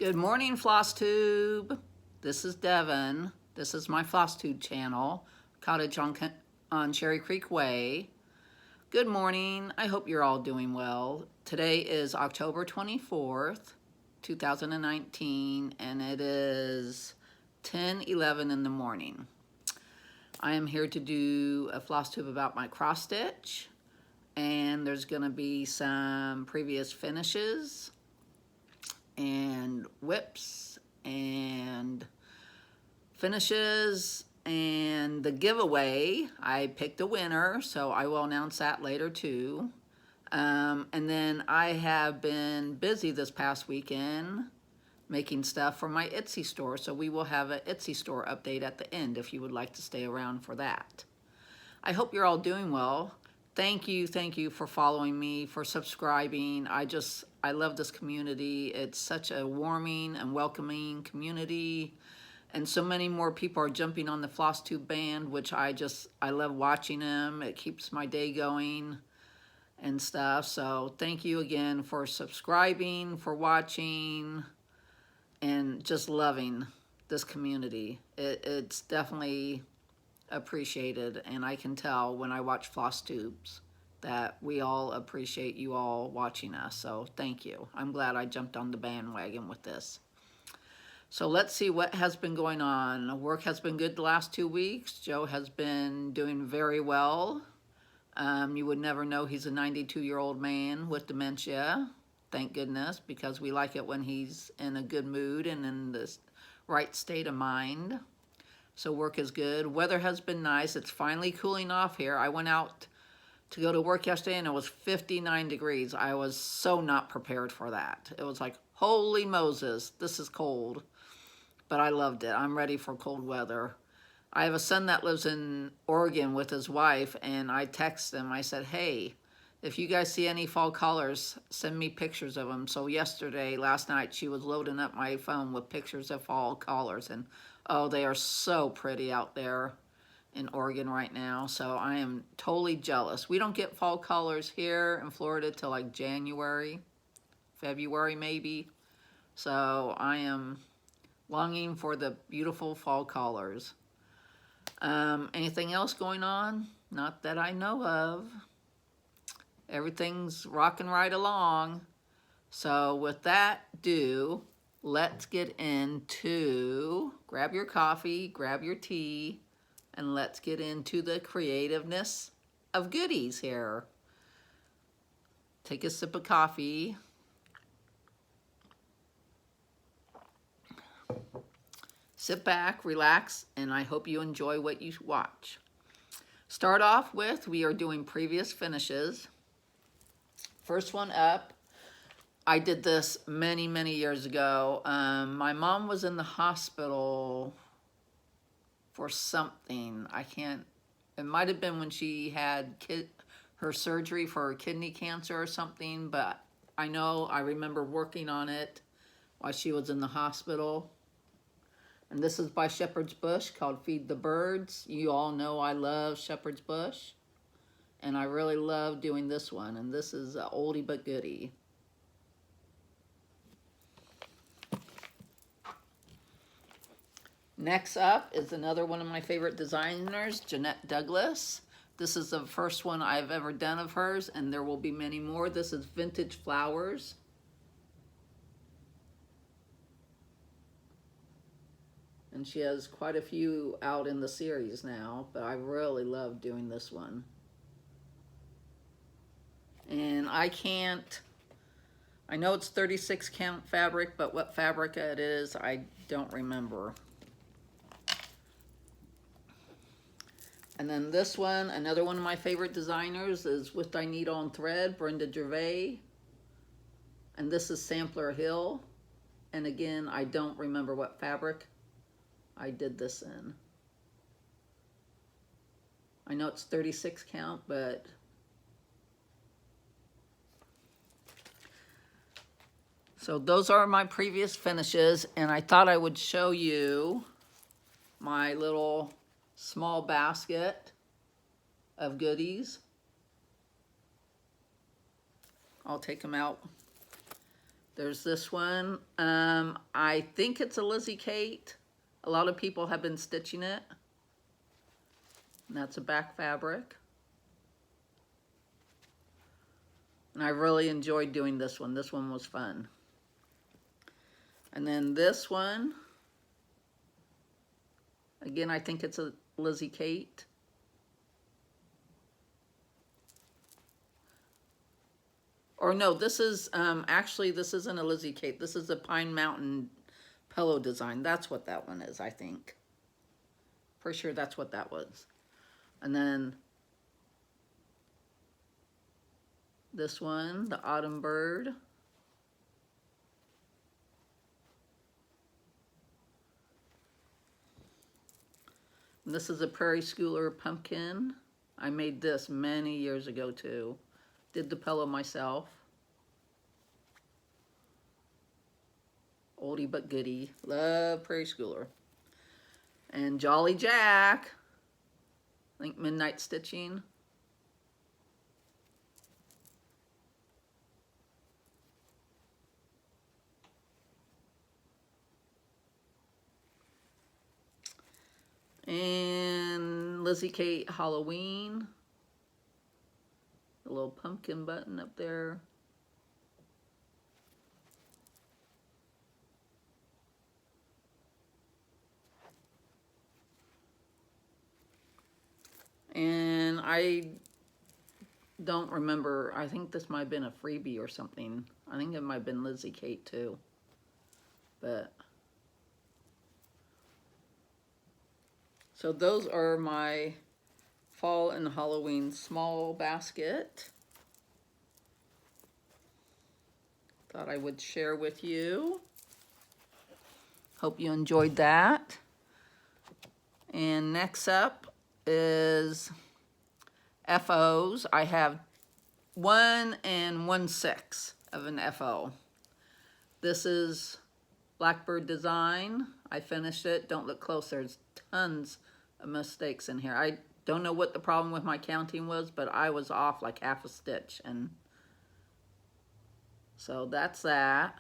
Good morning, flosstube. This is Devin. This is my flosstube channel, Cottage on Cherry Creek Way. Good morning. I hope you're all doing well. Today is October 24th, 2019, and it is 10:11 in the morning. I am here to do a flosstube about my cross stitch, and there's going to be some previous finishes and whips and finishes and the giveaway. I picked a winner, so I will announce that later too. And then I have been busy this past weekend making stuff for my Etsy store, so we will have an Etsy store update at the end if you would like to stay around for that. I hope you're all doing well. Thank you for following me, for subscribing. I love this community. It's such a warming and welcoming community, and so many more people are jumping on the flosstube band, which I love watching them. It keeps my day going and stuff. So thank you again for subscribing, for watching, and just loving this community. It's definitely appreciated, and I can tell when I watch flosstubes that we all appreciate you all watching us, so thank you. I'm glad I jumped on the bandwagon with this. So let's see what has been going on. Work has been good the last 2 weeks. Joe has been doing very well. You would never know he's a 92-year-old man with dementia. Thank goodness, because we like it when he's in a good mood and in the right state of mind. So work is good. Weather has been nice. It's finally cooling off here. I went out to go to work yesterday and it was 59 degrees. I was so not prepared for that. It was like, holy Moses, this is cold. But I loved it. I'm ready for cold weather. I have a son that lives in Oregon with his wife, and I texted him. I said, hey, if you guys see any fall colors, send me pictures of them. So last night, she was loading up my phone with pictures of fall colors, and oh, they are so pretty out there in Oregon right now. So I am totally jealous. We don't get fall colors here in Florida till like January, February maybe. So I am longing for the beautiful fall colors. Anything else going on? Not that I know of. Everything's rocking right along. So with that let's get into, grab your coffee, grab your tea, and let's get into the creativeness of goodies here. Take a sip of coffee. Sit back, relax, and I hope you enjoy what you watch. Start off with, we are doing previous finishes. First one up, I did this many years ago. My mom was in the hospital for something. It might have been when she had her surgery for her kidney cancer or something, but I remember working on it while she was in the hospital. And this is by Shepherd's Bush, called Feed the Birds. You all know I love Shepherd's Bush, and I really love doing this one, and this is an oldie but goodie. Next up is another one of my favorite designers, Jeanette Douglas. This is the first one I've ever done of hers, and there will be many more. This is Vintage Flowers. And she has quite a few out in the series now, but I really love doing this one. And I know it's 36 count fabric, but what fabric it is, I don't remember. And then this one, another one of my favorite designers, is With Thy Needle and Thread, Brenda Gervais. And this is Sampler Hill. And again, I don't remember what fabric I did this in. I know it's 36 count, but so those are my previous finishes, and I thought I would show you my little small basket of goodies. I'll take them out There's this one. I think it's a Lizzie Kate. A lot of people have been stitching it. And that's a back fabric. And I really enjoyed doing this one. This one was fun. And then this one, again, I think it's a Lizzie Kate. Or no, this is, actually, this isn't a Lizzie Kate. This is a Pine Mountain pillow design. That's what that one is, I think. For sure, that's what that was. And then this one, the Autumn Bird. And this is a Prairie Schooler pumpkin. I made this many years ago too. Did the pillow myself. Oldie but goodie. Love Prairie Schooler. And Jolly Jack. I think Midnight Stitching. And Lizzie Kate Halloween. The little pumpkin button up there. And I don't remember, I think this might have been a freebie or something. I think it might have been Lizzie Kate too. But so those are my fall and Halloween small basket. Thought I would share with you. Hope you enjoyed that. And next up is FOs. I have 1 1/6 of an FO. This is Blackbird Design. I finished it. Don't look close. There's tons of mistakes in here. I don't know what the problem with my counting was, but I was off like half a stitch. And so that's that.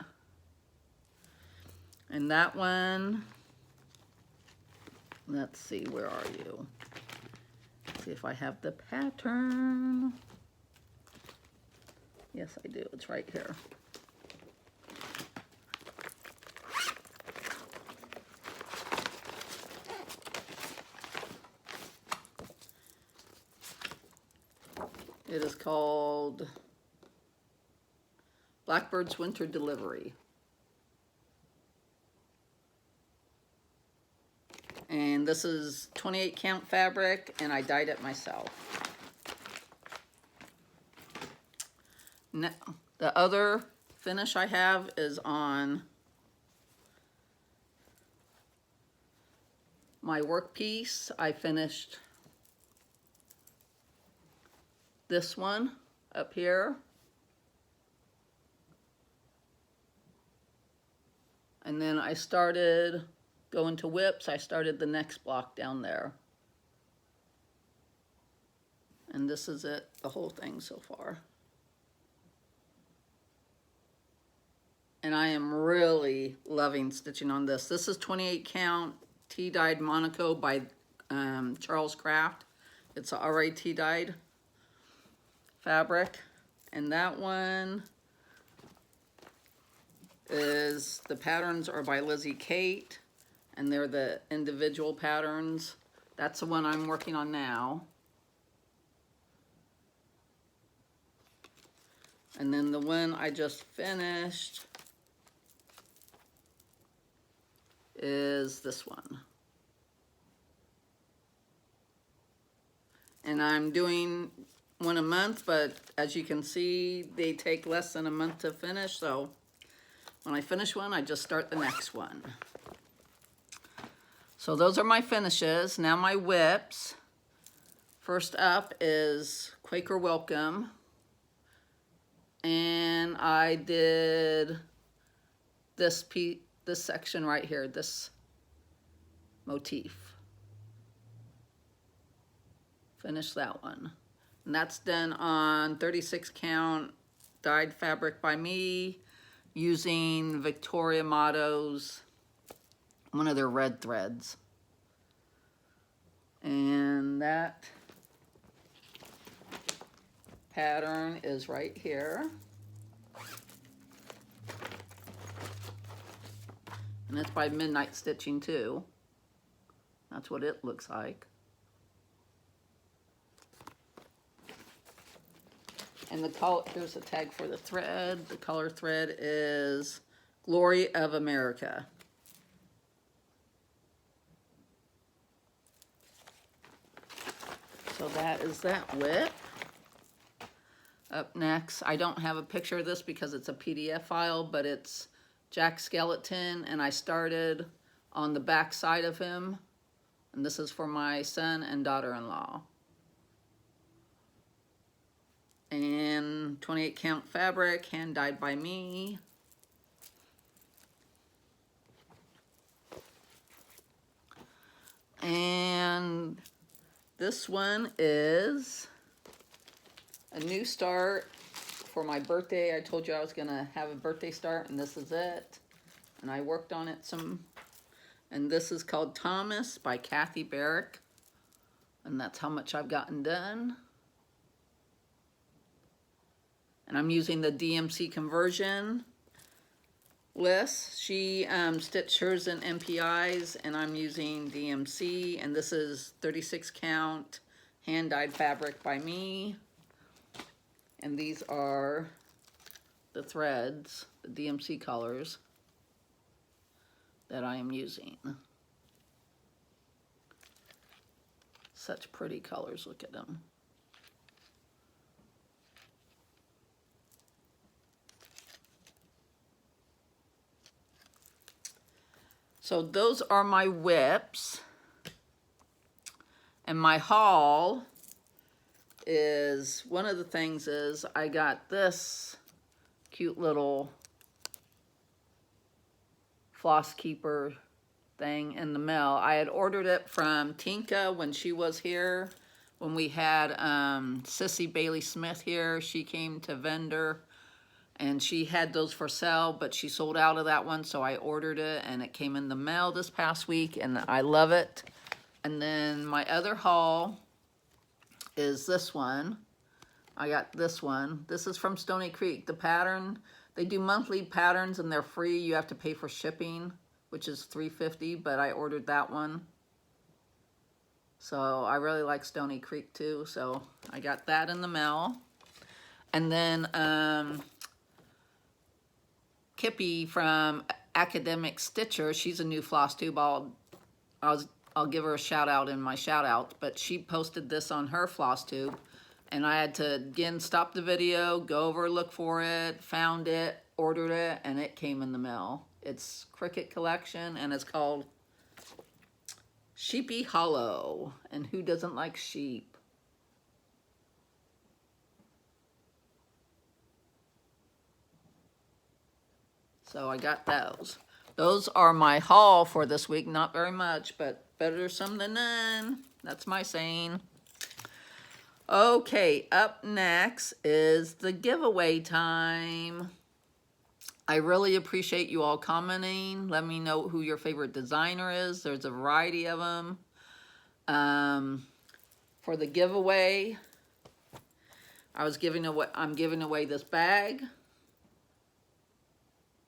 And that one, let's see, where are you? Let's see if I have the pattern. Yes, I do. It's right here. It is called Blackbird's Winter Delivery. And this is 28 count fabric, and I dyed it myself. Now, the other finish I have is on my work piece. I finished this one up here. And then I started going to whips. I started the next block down there. And this is it, the whole thing so far. And I am really loving stitching on this. This is 28 count tea-dyed Monaco by Charles Craft. It's already tea-dyed fabric. And that one is, the patterns are by Lizzie Kate, and they're the individual patterns. That's the one I'm working on now. And then the one I just finished is this one. And I'm doing one a month, but as you can see, they take less than a month to finish, so when I finish one, I just start the next one. So those are my finishes. Now my whips. First up is Quaker Welcome. And I did this piece, this section right here, this motif. Finish that one. And that's done on 36 count dyed fabric by me. using Victoria Motto's, one of their red threads. And that pattern is right here. And it's by Midnight Stitching too. That's what it looks like. And the color, there's a tag for the thread. The color thread is Glory of America. So that is that whip. Up next, I don't have a picture of this because it's a PDF file, but it's Jack Skeleton, and I started on the back side of him. And this is for my son and daughter-in-law. And 28 count fabric, hand dyed by me. And this one is a new start for my birthday. I told you I was gonna have a birthday start, and this is it. And I worked on it some. And this is called Thomas by Kathy Barrick. And that's how much I've gotten done. And I'm using the DMC conversion list. She stitched hers in MPIs, and I'm using DMC. And this is 36 count hand-dyed fabric by me. And these are the threads, the DMC colors that I am using. Such pretty colors, look at them. So those are my whips. And my haul is, one of the things is I got this cute little floss keeper thing in the mail. I had ordered it from Tinka when she was here. When we had Sissy Bailey Smith here, she came to vendor and she had those for sale, but she sold out of that one, so I ordered it and it came in the mail this past week and I love it. And then my other haul is this one. I got this one. This is from Stony Creek. The pattern, they do monthly patterns and they're free. You have to pay for shipping, which is $3.50, but I ordered that one. So I really like Stony Creek too, so I got that in the mail. And then Kipi from Akademik Stitcher, she's a new floss tube. I'll give her a shout out in my shout out, but she posted this on her floss tube. And I had to, again, stop the video, go over, look for it, found it, ordered it, and it came in the mail. It's Cricket Collection, and it's called Sheepy Hollow. And who doesn't like sheep? So I got those. Those are my haul for this week. Not very much, but better some than none. That's my saying. Okay, up next is the giveaway time. I really appreciate you all commenting. Let me know who your favorite designer is. There's a variety of them. For the giveaway, I'm giving away this bag.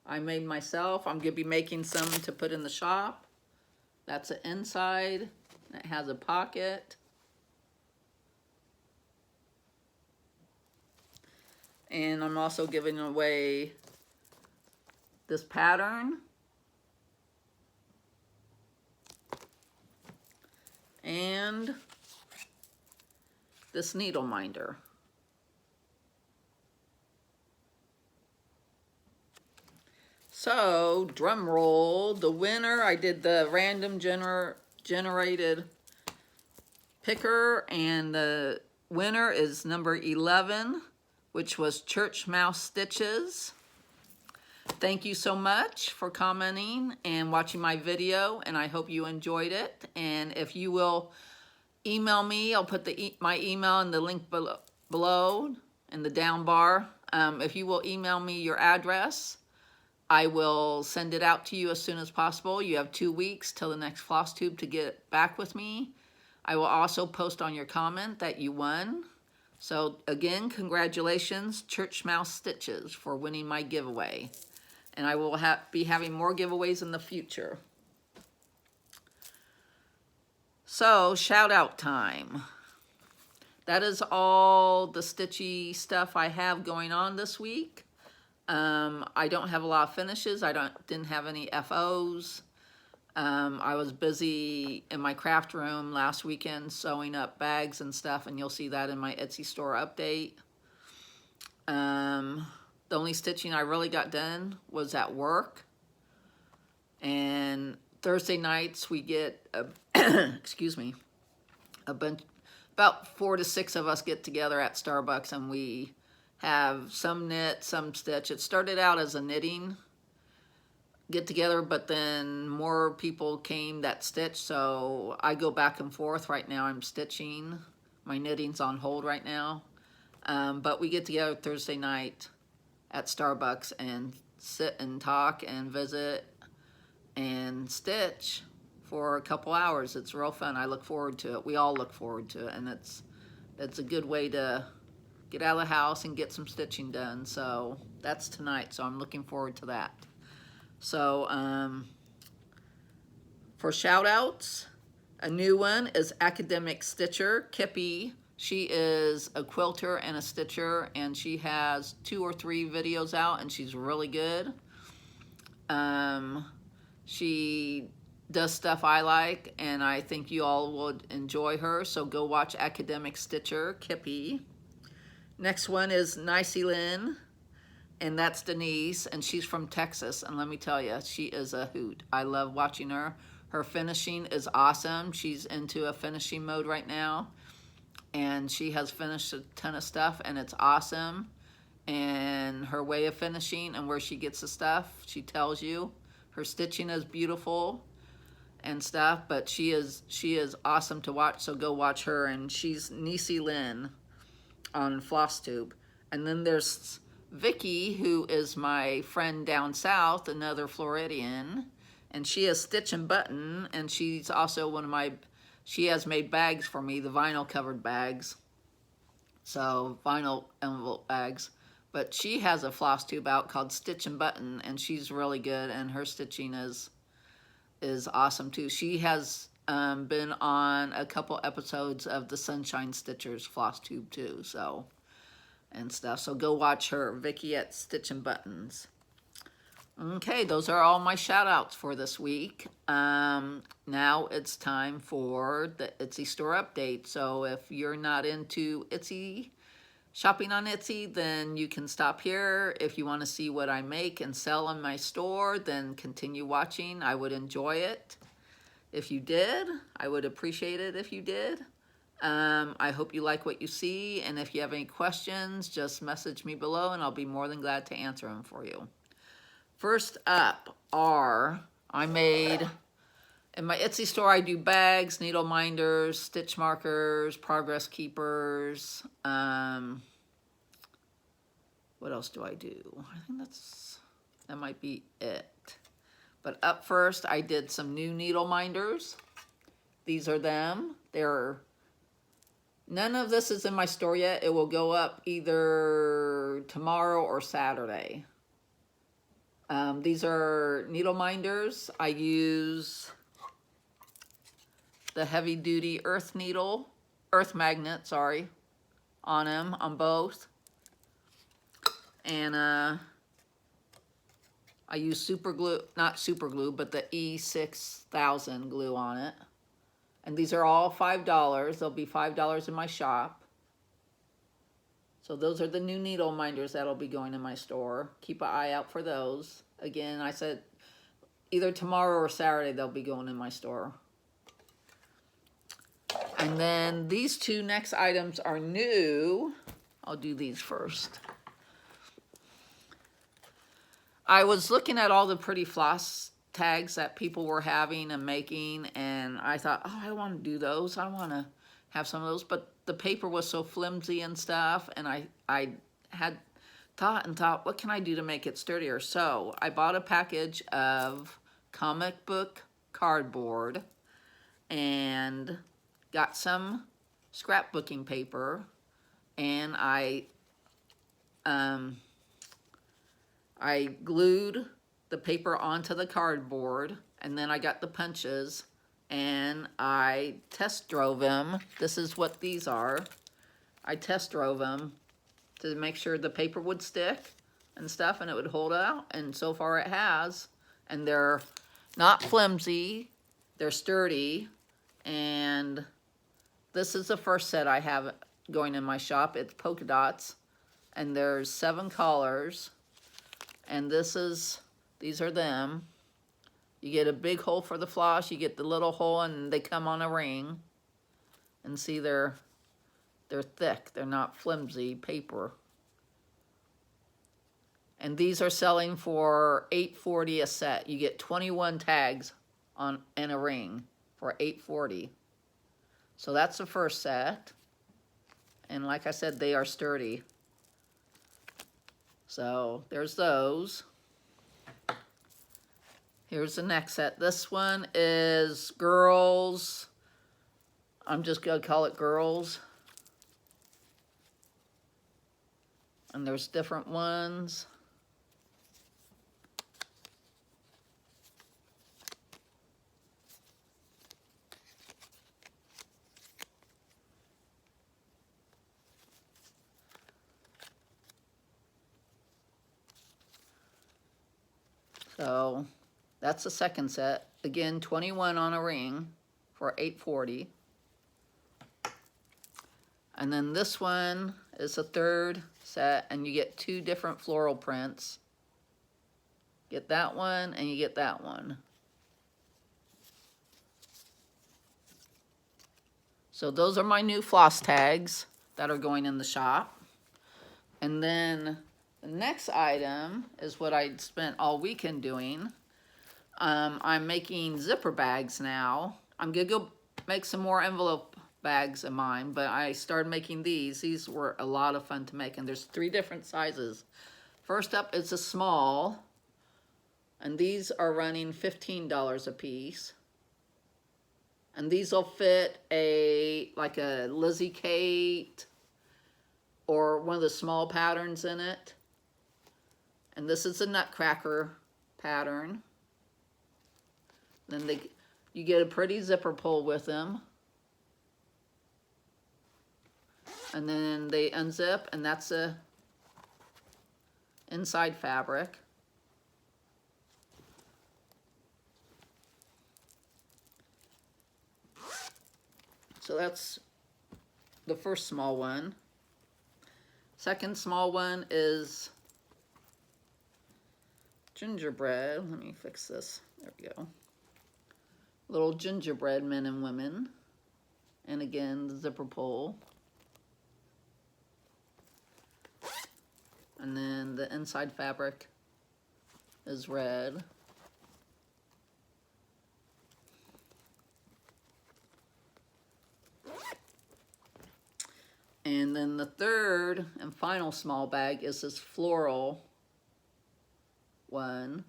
I made myself. I'm gonna be making some to put in the shop. That's the inside. It has a pocket. And I'm also giving away this pattern. And this needle minder. So, drum roll, the winner, I did the random generated picker, and the winner is number 11, which was Church Mouse Stitches. Thank you so much for commenting and watching my video, and I hope you enjoyed it. And if you will email me, I'll put my email in the link below in the down bar. If you will email me your address, I will send it out to you as soon as possible. You have 2 weeks till the next floss tube to get back with me. I will also post on your comment that you won. So again, congratulations, Church Mouse Stitches, for winning my giveaway. And I will be having more giveaways in the future. So, shout out time. That is all the stitchy stuff I have going on this week. I don't have a lot of finishes. Didn't have any FOs. I was busy in my craft room last weekend sewing up bags and stuff, and you'll see that in my Etsy store update. The only stitching I really got done was at work. And Thursday nights we get, excuse me, a bunch, about 4 to 6 of us get together at Starbucks, and we have some knit, some stitch. It started out as a knitting get together, but then more people came that stitch, so I go back and forth. Right now I'm stitching. My knitting's on hold right now. But we get together Thursday night at Starbucks and sit and talk and visit and stitch for a couple hours. It's real fun. I look forward to it. We all look forward to it, and it's a good way to get out of the house and get some stitching done. So that's tonight, so I'm looking forward to that. So for shout outs, a new one is Akademik Stitcher-Kipi. She is a quilter and a stitcher, and she has 2 or 3 videos out, and she's really good. She does stuff I like, and I think you all would enjoy her, so go watch Akademik Stitcher-Kipi. Next one is Nieceylynn, and that's Denise, and she's from Texas, and let me tell you, she is a hoot. I love watching her. Her finishing is awesome. She's into a finishing mode right now, and she has finished a ton of stuff, and it's awesome. And her way of finishing and where she gets the stuff, she tells you. Her stitching is beautiful and stuff, but she is awesome to watch, so go watch her. And she's Nieceylynn on flosstube. And then there's Vicky, who is my friend down south, another Floridian, and she is Stitch and Button, and she's also one of my, she has made bags for me, the vinyl covered bags, so vinyl envelope bags. But she has a floss tube out called Stitch and Button, and she's really good, and her stitching is awesome too. She has been on a couple episodes of the Sunshine Stitchers floss tube too, so and stuff. So go watch her, Vicky at Stitch and Buttons. Okay, those are all my shout outs for this week. Now it's time for the Etsy store update. So if you're not into Etsy, shopping on Etsy, then you can stop here. If you want to see what I make and sell in my store, then continue watching. I would enjoy it if you did. I would appreciate it if you did. I hope you like what you see, and if you have any questions, just message me below and I'll be more than glad to answer them for you. First up are, I made, in my Etsy store I do bags, needle minders, stitch markers, progress keepers. What else do I do? I think that might be it. But up first I did some new needle minders. These are them. None of this is in my store yet. It will go up either tomorrow or Saturday. These are needle minders. I use the heavy duty earth magnet, sorry, on them, on both. And I use super glue, not super glue, but the E6000 glue on it. And these are all $5. They'll be $5 in my shop. So those are the new needle minders that'll be going in my store. Keep an eye out for those. Again, I said either tomorrow or Saturday they'll be going in my store. And then these two next items are new. I'll do these first. I was looking at all the pretty floss tags that people were having and making, and I thought, oh, I want to do those. I want to have some of those, but the paper was so flimsy and stuff, and I had thought, what can I do to make it sturdier? So I bought a package of comic book cardboard and got some scrapbooking paper, and I glued the paper onto the cardboard, and then I got the punches and I test drove them. This is what these are. I test drove them to make sure the paper would stick and stuff and it would hold out, and so far it has. And they're not flimsy, they're sturdy, and this is the first set I have going in my shop. It's polka dots, and there's 7 colors, and these are them. You get a big hole for the floss, you get the little hole, and they come on a ring. And see, they're thick, they're not flimsy paper. And these are selling for $8.40 a set. You get 21 tags in a ring for $8.40. So that's the first set. And like I said, they are sturdy. So there's those. Here's the next set. This one is girls. I'm just going to call it girls. And there's different ones. So that's the second set. Again, 21 on a ring for $8.40. And then this one is the third set, and you get 2 different floral prints. Get that one and you get that one. So those are my new floss tags that are going in the shop. And then the next item is what I spent all weekend doing. I'm making zipper bags now. I'm gonna go make some more envelope bags of mine, but I started making these. These were a lot of fun to make, and there's 3 different sizes. First up is a small, and these are running $15 a piece. And these will fit like a Lizzie Kate or one of the small patterns in it. And this is a Nutcracker pattern. Then you get a pretty zipper pull with them. And then they unzip, and that's a inside fabric. So that's the first small one. Second small one is gingerbread. Let me fix this. There we go. Little gingerbread men and women. And again, the zipper pull. And then the inside fabric is red. And then the third and final small bag is this floral one.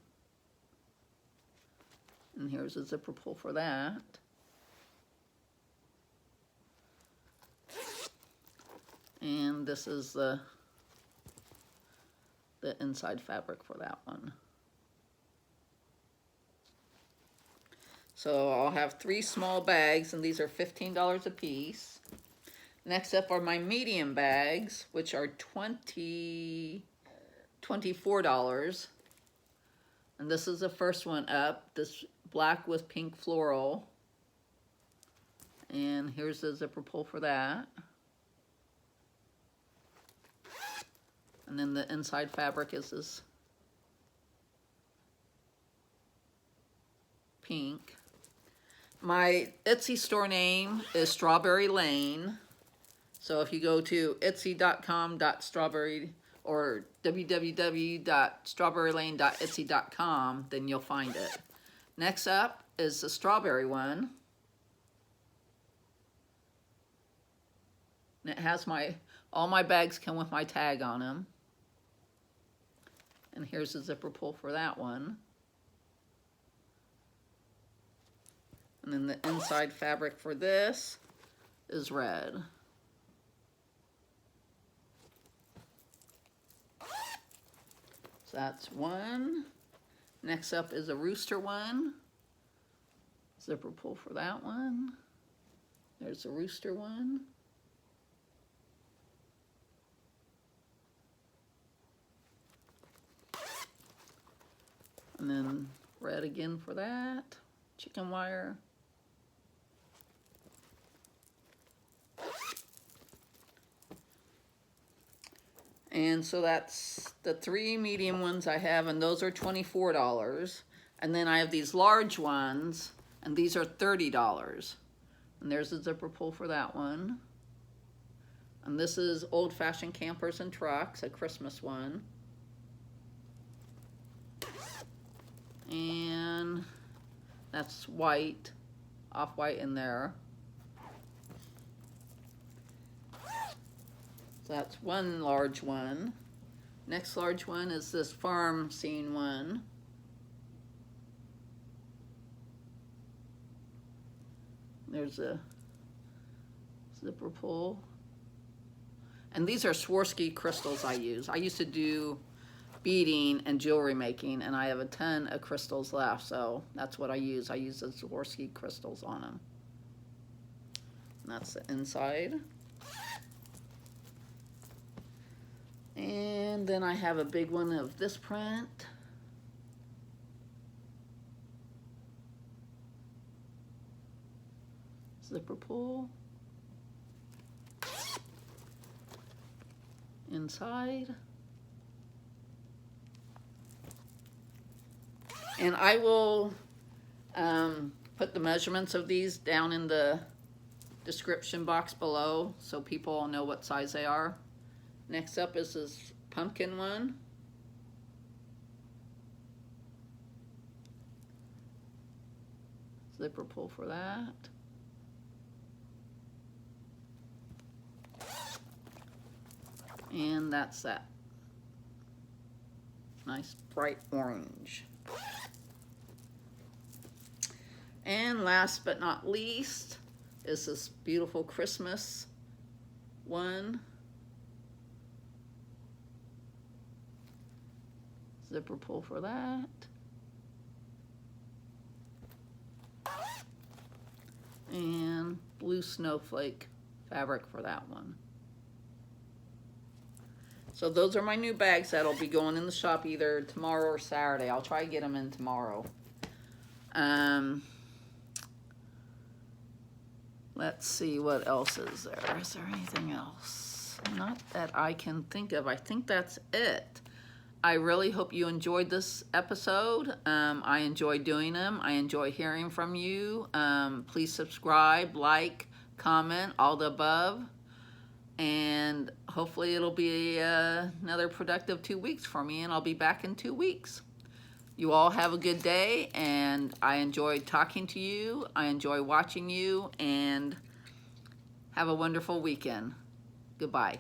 And here's a zipper pull for that. And this is the inside fabric for that one. So I'll have 3 small bags, and these are $15 a piece. Next up are my medium bags, which are $24. And this is the first one up, this black with pink floral. And here's the zipper pull for that. And then the inside fabric is this pink. My Etsy store name is Strawberrylane. So if you go to etsy.com.strawberry or www.strawberrylane.etsy.com, then you'll find it. Next up is the strawberry one. And it has all my bags come with my tag on them. And here's the zipper pull for that one. And then the inside fabric for this is red. So that's one. Next up is a rooster one. Zipper pull for that one. There's the rooster one. And then red again for that. Chicken wire. And so that's the 3 medium ones I have, and those are $24. And then I have these large ones, and these are $30. And there's a zipper pull for that one. And this is Old Fashioned Campers and Trucks, a Christmas one. And that's white, off-white in there. So that's one large one. Next large one is this farm scene one. There's a zipper pull. And these are Swarovski crystals I use. I used to do beading and jewelry making, and I have a ton of crystals left, so that's what I use. I use the Swarovski crystals on them. And that's the inside. And then I have a big one of this print. Zipper pull. Inside. And I will put the measurements of these down in the description box below so people will know what size they are. Next up is this pumpkin one. Zipper pull for that. And that's that. Nice bright orange. And last but not least is this beautiful Christmas one. Zipper pull for that. And blue snowflake fabric for that one. So those are my new bags that'll be going in the shop either tomorrow or Saturday. I'll try to get them in tomorrow. Let's see what else is there. Is there anything else? Not that I can think of. I think that's it. I really hope you enjoyed this episode. I enjoy doing them. I enjoy hearing from you. Please subscribe, like, comment, all the above. And hopefully it'll be another productive 2 weeks for me, and I'll be back in 2 weeks. You all have a good day, and I enjoyed talking to you. I enjoy watching you, and have a wonderful weekend. Goodbye.